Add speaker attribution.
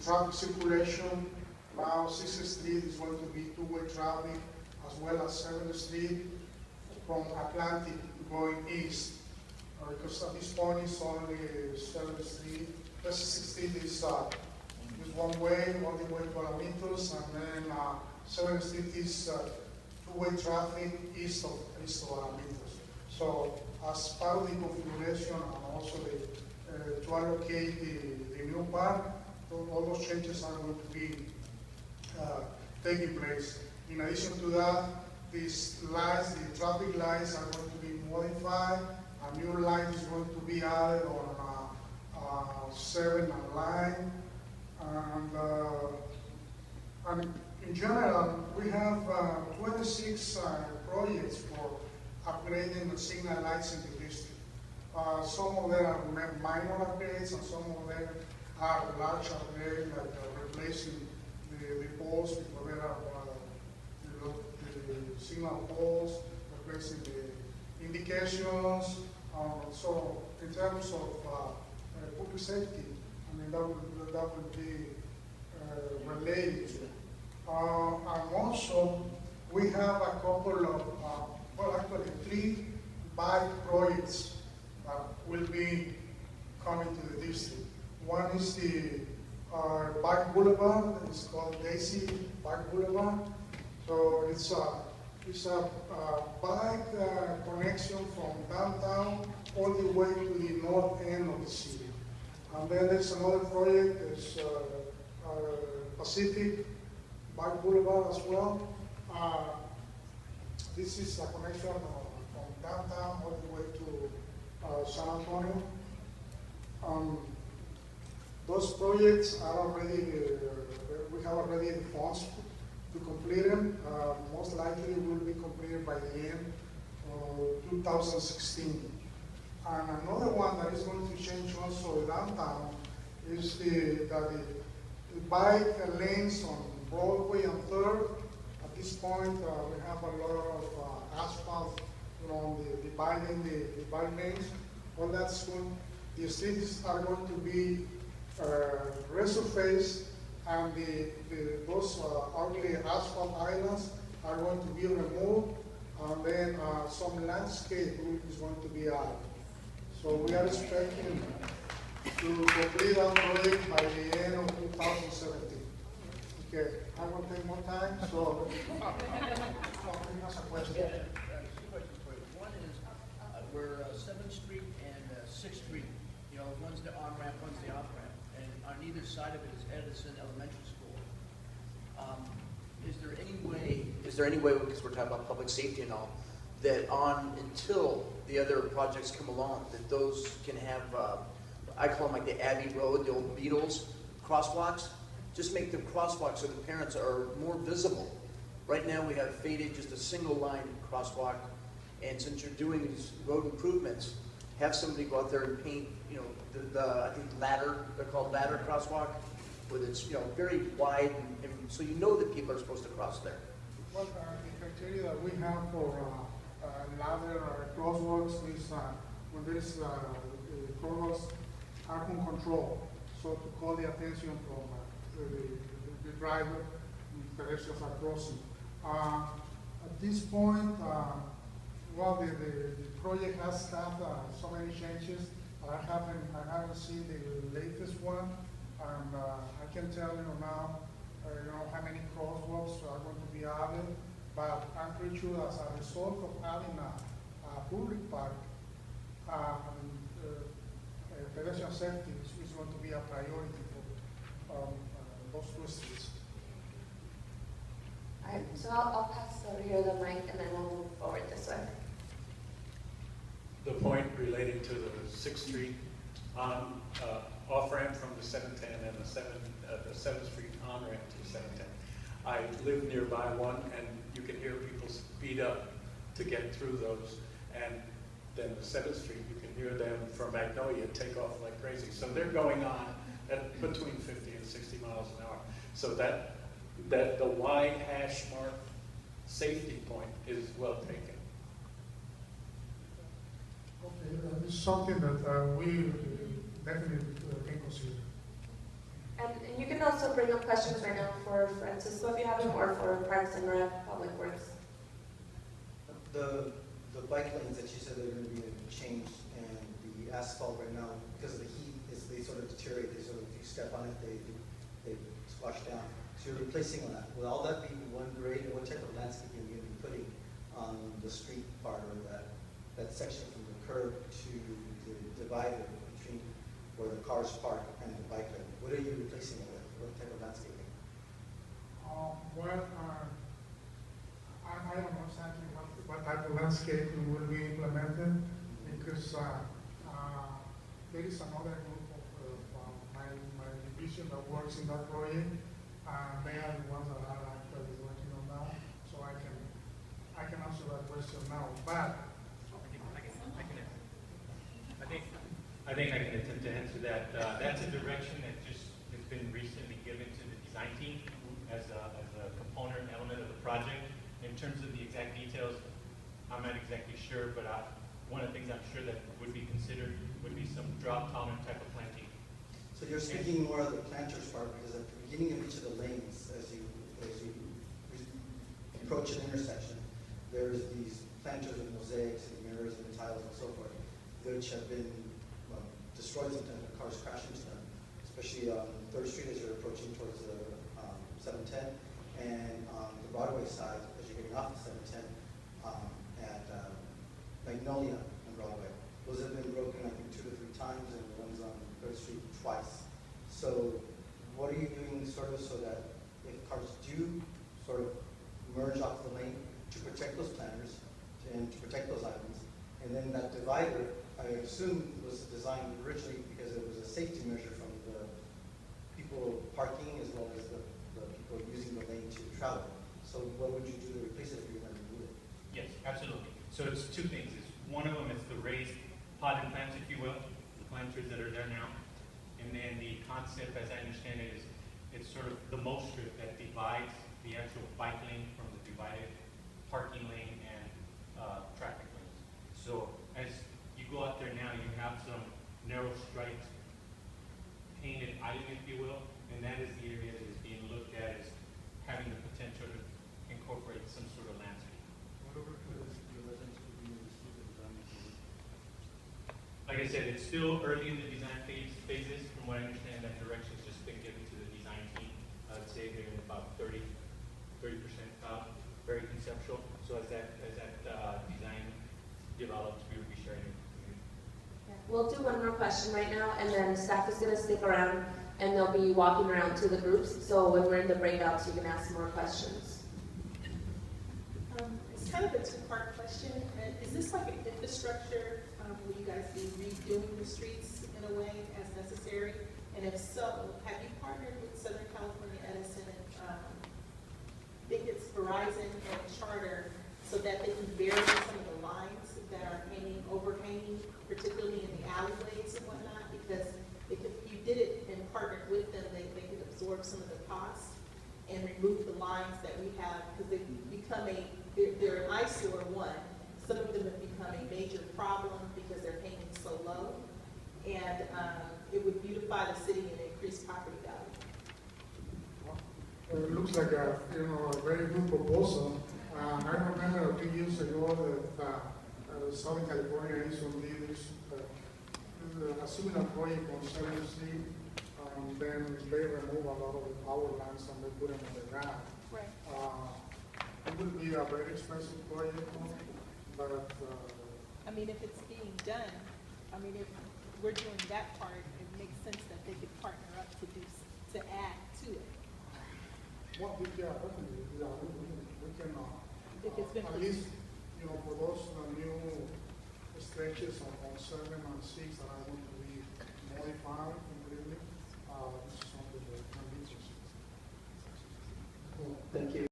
Speaker 1: traffic circulation. Now 6th Street is going to be two-way traffic, as well as 7th Street from Atlantic going east. Because at this point it's only 7th Street. 6th Street is one way, only way to Alamitos, and then 7th Street is two-way traffic east of Alamitos. So as part of the configuration and also to allocate the new park, all those changes are going to be taking place. In addition to that, these lights, the traffic lights are going to be modified. A new light is going to be added on 7 line. And in general, we have 26 projects for upgrading the signal lights in the district. Some of them are minor upgrades, and some of them are large upgrades, like replacing the poles because there are the signal poles, replacing the indications. So in terms of public safety, I mean that would be related. And also we have a couple of, well actually 3 bike projects that will be coming to the district. One is the Bike Boulevard. It's called Daisy Bike Boulevard. So it's a bike connection from downtown all the way to the north end of the city. And then there's another project, there's Pacific Bike Boulevard as well. This is a connection from downtown all the way to San Antonio. Those projects are already, we have already the funds to complete them. Most likely will be completed by the end of 2016. And another one that is going to change also downtown is the bike lanes on Broadway and 3rd. At this point, we have a lot of asphalt, on the bike lanes. All that's going, the streets are going to be resurfaced, and those ugly asphalt islands are going to be removed, and then some landscape is going to be added. So we are expecting to complete our project by the end of 2017. Okay, I won't take more time, so ask a question.
Speaker 2: Yeah, 2 questions for you. One is, where 7th Street and 6th Street, one's the on-ramp, one's the off-ramp, and on either side of it is Edison Elementary School. Is there any way, because we're talking about public safety and all, that until the other projects come along, that those can have, I call them like the Abbey Road, the old Beatles crosswalks, just make the crosswalks so the parents are more visible. Right now we have faded just a single line crosswalk, and since you're doing these road improvements, have somebody go out there and paint, I think ladder, they're called ladder crosswalk, where it's, very wide, and so you know that people are supposed to cross there.
Speaker 1: Well, the criteria that we have for ladder crosswalks is when there is crosswalks are on control, so to call the attention from the driver, pedestrians are crossing. At this point, well, the project has had so many changes. I haven't seen the latest one, and I can tell you now, how many crosswalks are going to be added. But I'm pretty sure as a result of having a public park, pedestrian safety is going to be a priority for those 2 streets.
Speaker 3: All right, so I'll pass over here the mic, and then we'll move forward this way.
Speaker 4: The point related to the 6th Street on off-ramp from the 710 and the 7th Street on-ramp to 710. I live nearby one, and you can hear people speed up to get through those. And then the 7th Street, you can hear them from Magnolia take off like crazy. So they're going on at between 50 and 60 miles an hour. So that the wide hash mark safety point is well taken.
Speaker 1: Okay, this is something that we definitely can consider.
Speaker 3: And you can also also bring up questions right now for Francisco if you have them, or for Parks and Rec, Public Works.
Speaker 5: The bike lanes that you said they're going to be changed, and the asphalt right now, because of the heat, they sort of deteriorate. They sort of, if you step on it, they squash down. So you're replacing all that. Will all that be one grade, and what type of landscaping are you going to be putting on the street part, or that section from the curb to the divider between where the cars park and the bike lane? What are you replacing it with? What type of landscaping?
Speaker 1: I don't know exactly what type of landscaping will be implemented, because there is another group of my division that works in that project, and they are the ones that are actually working on that, so I can answer that question now. But
Speaker 6: I think I can attempt to answer that. That's a direction that just has been recently given to the design team as a component element of the project. In terms of the exact details, I'm not exactly sure, but one of the things I'm sure that would be considered would be some drought tolerant type of planting.
Speaker 5: So you're speaking more of the planters part, because at the beginning of each of the lanes, as you approach an intersection, there's these planters and mosaics and mirrors and tiles and so forth, which have been destroyed sometimes when cars crash into them, especially on 3rd Street as you're approaching towards the 710, and on the Broadway side as you're getting off the 710 at Magnolia and Broadway. Those have been broken, I think, 2 to 3 times, and the ones on 3rd Street twice. So what are you doing sort of so that if cars do sort of merge off the lane to protect those planters and to protect those islands, and then that divider, I assume, was designed originally because it was a safety measure from the people parking as well as the people using the lane to travel. So what would you do to replace it if you were going to remove it?
Speaker 6: Yes, absolutely. So it's 2 things. One of them is the raised potted plants, if you will, the planters that are there now. And then the concept, as I understand it, is it's sort of the mold strip that divides the actual bike lane from the divided parking lane and traffic lanes. So as you go out there now, you have some narrow striped painted island, if you will, and that is the area that is being looked at as having the potential to incorporate some sort of landscape. Like I said, it's still early in the design phases. From what I understand, that direction has just been given to the design team. I would say they're about 30% out, very conceptual. So as that design develops, we will be sharing it with you.
Speaker 3: We'll do one more question right now, and then staff is going to stick around, and they'll be walking around to the groups. So when we're in the breakouts, you can ask more questions.
Speaker 7: It's kind of a 2-part question. Is this like an infrastructure? Will you guys be redoing the streets in a way as necessary? And if so, have you partnered with Southern California Edison, I think it's Verizon and Charter, so that they can vary some of the lines that are overhanging, particularly in the alleyways and whatnot? Because if you did it and partnered with them, they could absorb some of the costs and remove the lines that we have, because they've become they're an eyesore, one. Some of them have become a major problem because they're hanging so low, and it would beautify the city and increase property value.
Speaker 1: it looks like a very good proposal. I remember a few years ago that Southern California Edison did a similar project on 7th Street. Then they remove a lot of the power lines and they put them on the ground.
Speaker 7: Right.
Speaker 1: It would be a very expensive project, but
Speaker 7: I mean, if it's being done, I mean, if we're doing that part, it makes sense that they could partner up to add to it.
Speaker 1: well, yeah, definitely, yeah, we can
Speaker 7: If it's been
Speaker 1: at least, for those new stretches on 7 and 6 that are going to be modified completely, this is something that can be just.
Speaker 5: Thank you.